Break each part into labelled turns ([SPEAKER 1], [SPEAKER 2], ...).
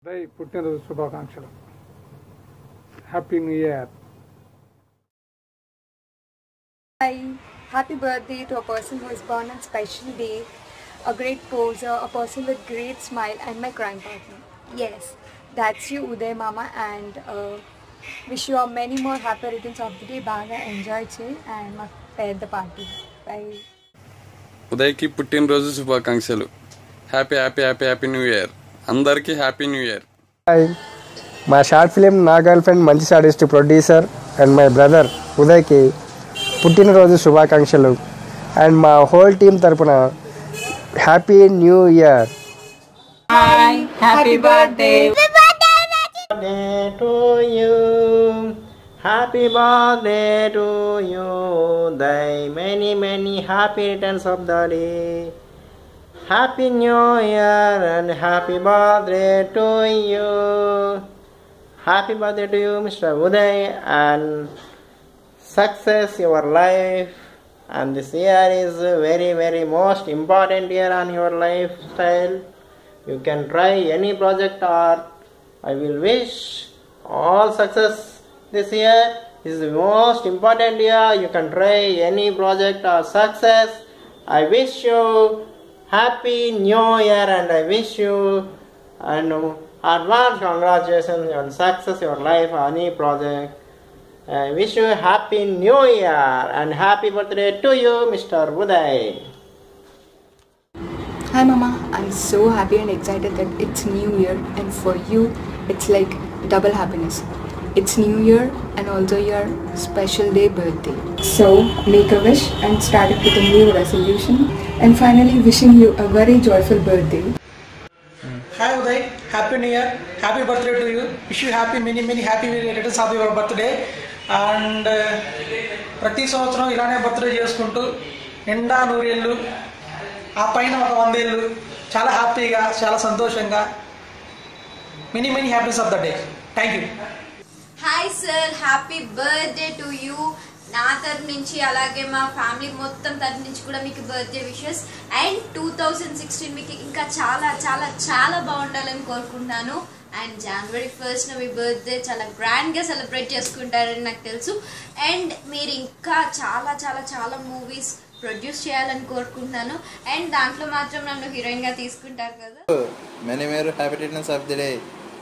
[SPEAKER 1] ఉదయ్ పుట్టినరోజు శుభాకాంక్షలు. Happy new year.
[SPEAKER 2] Hi, happy birthday to a person who is born on special day, a great poser, a person with great smile, and my crime partner. Yes, that's you, Uday Mama, and wish you a many more happy returns of the day. Baga enjoy che and ma pair the party. Bye.
[SPEAKER 3] ఉదయ్కి పుట్టినరోజు శుభాకాంక్షలు. Happy happy happy happy new year. అందరికీ happy new year.
[SPEAKER 4] Hi, మా short film నా girlfriend మంచి sadist producer and my brother ఉదయ్కి పుట్టినరోజు శుభాకాంక్షలు అండ్ మా హోల్ టీమ్ తరపున happy new year.
[SPEAKER 5] Hi, happy birthday
[SPEAKER 6] to you. Happy birthday to you. Thy many happy returns of the day. Happy New Year and happy birthday to you. Happy birthday to you, Mr. Uday, and success your life. And this year is very most important year on your lifestyle. You can try any project or I will wish all success this year. This is the most important year. You can try any project or success. I wish you happy new year and I wish you and advance congratulations on success your life any project. I wish you happy new year and happy birthday to you, Mr. Uday.
[SPEAKER 2] Hi Mama, I'm so happy and excited that it's New Year, and for you it's like double happiness. It's New Year and also your special day birthday. So make a wish and start it with a new resolution, and finally wishing you a very joyful birthday.
[SPEAKER 7] Hi Uday, happy new year, happy birthday to you. Wish you many happy returns of your birthday. And ప్రతి సంవత్సరం ఇలానే birthday చేసుకుంటూ నిండా నూరేళ్ళు ఆ పైన ఒక 100 ఏళ్ళు చాలా హ్యాపీగా చాలా సంతోషంగా many happiness of the day. Thank you.
[SPEAKER 5] Hi sir, happy birthday to you. నా తరఫు నుంచి అలాగే మా ఫ్యామిలీ మొత్తం తరఫు నుంచి కూడా మీకు బర్త్డే విషెస్. అండ్ 2016 మీకు ఇంకా చాలా చాలా చాలా బాగుండాలని కోరుకుంటున్నాను. And January 1st me birthday చాలా గ్రాండ్గా సెలబ్రేట్ చేసుకుంటారని నాకు తెలుసు. అండ్ మీరు ఇంకా చాలా చాలా చాలా మూవీస్ ప్రొడ్యూస్ చేయాలని కోరుకుంటున్నాను. అండ్ దాంట్లో మాత్రం నన్ను హీరోయిన్గా తీసుకుంటారు కదా.
[SPEAKER 8] Many happy returns of the day.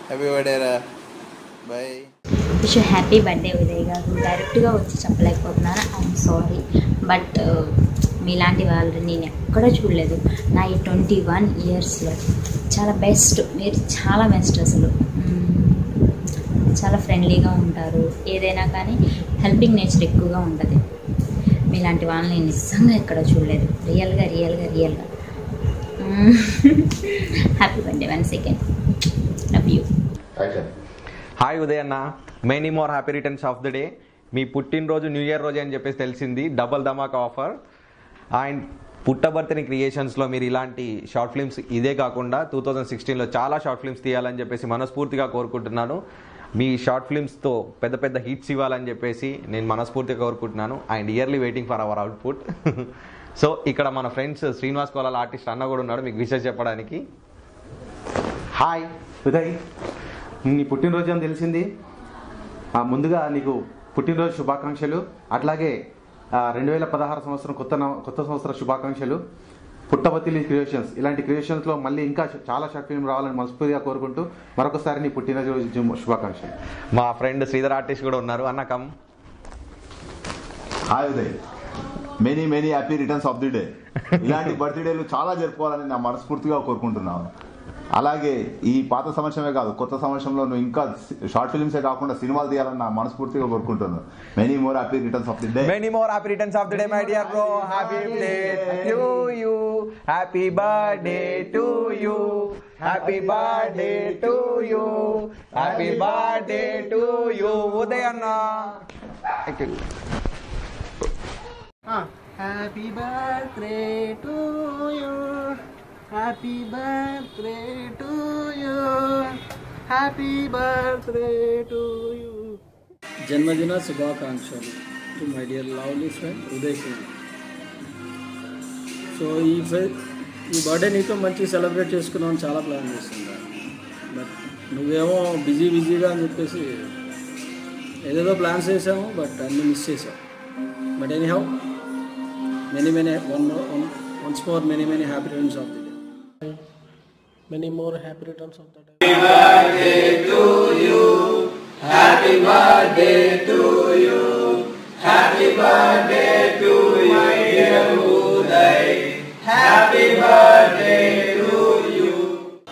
[SPEAKER 8] Happy birthday రా. Bye.
[SPEAKER 9] Wish happy birthday Uday గారు. డైరెక్ట్గా వచ్చి చెప్పలేకపోతున్నాను, ఐఎమ్ సారీ. బట్ మీలాంటి వాళ్ళని నేను ఎక్కడా చూడలేదు నా ఈ 21 ఇయర్స్లో. చాలా బెస్ట్, మీరు చాలా బెస్ట్. అసలు చాలా ఫ్రెండ్లీగా ఉంటారు, ఏదైనా కానీ హెల్పింగ్ నేచర్ ఎక్కువగా ఉంటుంది. మీలాంటి వాళ్ళని నిజంగా ఎక్కడ చూడలేదు, రియల్గా happy birthday once again. Love you.
[SPEAKER 10] Hi Uday అన్న, many more happy returns of the day. మీ పుట్టినరోజు న్యూ ఇయర్ రోజు అని చెప్పేసి తెలిసింది, డబల్ ధమాకా ఆఫర్. అండ్ పుట్టబర్తిని క్రియేషన్స్లో మీరు ఇలాంటి షార్ట్ ఫిల్మ్స్ ఇదే కాకుండా 2016లో చాలా షార్ట్ ఫిల్మ్స్ తీయాలని చెప్పేసి మనస్ఫూర్తిగా కోరుకుంటున్నాను. మీ షార్ట్ ఫిల్మ్స్తో పెద్ద హిట్స్ ఇవ్వాలని చెప్పేసి నేను మనస్ఫూర్తిగా కోరుకుంటున్నాను. And yearly waiting for hour output. So ఇక్కడ మన ఫ్రెండ్స్ శ్రీనివాస్ కోలాల ఆర్టిస్ట్ అన్న కూడా ఉన్నాడు మీకు విషయం చెప్పడానికి.
[SPEAKER 11] హాయ్ ఉదయ్, నీ పుట్టినరోజు అని తెలిసింది. ముందుగా నీకు పుట్టినరోజు శుభాకాంక్షలు. అట్లాగే 2016 సంవత్సరం కొత్త సంవత్సర శుభాకాంక్షలు. పుట్టబర్తి క్రియేషన్స్ ఇలాంటి క్రియేషన్స్లో మళ్ళీ ఇంకా చాలా షార్ట్ ఫిల్మ్ రావాలని మనస్ఫూర్తిగా కోరుకుంటూ మరొకసారి నీ పుట్టినరోజు శుభాకాంక్షలు.
[SPEAKER 10] మా ఫ్రెండ్ శ్రీధర్ ఆర్టిస్ట్ కూడా ఉన్నారు, అన్న come.
[SPEAKER 12] Hi Uday, many happy returns of the day. ఇలాంటి బర్త్డేలు చాలా జరుపుకోవాలని నా మనస్ఫూర్తిగా కోరుకుంటున్నాను. అలాగే ఈ పాత సంవత్సరమే కాదు, కొత్త సంవత్సరంలో నువ్వు ఇంకా షార్ట్ ఫిల్మ్సే కాకుండా సినిమాలు తీయాలని నా మనస్ఫూర్తిగా కోరుకుంటున్నాను. Many more happy returns of the day.
[SPEAKER 10] Many more happy returns of the day my dear bro. Happy birthday to you. Happy birthday to you. Happy birthday to you. Happy birthday to you Uday అన్న.
[SPEAKER 6] Happy birthday to you. Happy birthday to you. Happy birthday to you.
[SPEAKER 13] జన్మదిన శుభాకాంక్షలు to my dear lovely friend Uday Kumar. So ఈ birthday నీతో మంచి celebrate చేసుకుందామని చాలా plan చేస్తున్నాను. But నువ్వేమో బిజీగా అని చెప్పేసి ఏదేదో ప్లాన్స్ చేసాము, బట్ అన్నీ మిస్ చేసాం. But any how once more many happy returns of the day.
[SPEAKER 14] Many more happy returns of the day.
[SPEAKER 15] Happy birthday to you. Happy birthday to you. Happy birthday to my dear Uday. Happy birthday to you.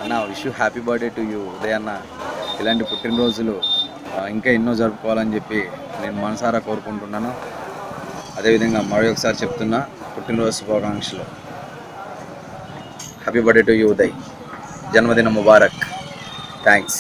[SPEAKER 16] అన్న wish you happy birthday to you Uday అన్న. ఇలాంటి పుట్టినరోజులు ఇంకా ఎన్నో జరుపుకోవాలని చెప్పి నేను మనసారా కోరుకుంటున్నాను. అదేవిధంగా మరొకసారి చెప్తున్నా, పుట్టినరోజు శుభాకాంక్షలు. Happy birthday to you Uday. జన్మదిన ముబారక్. థ్యాంక్స్.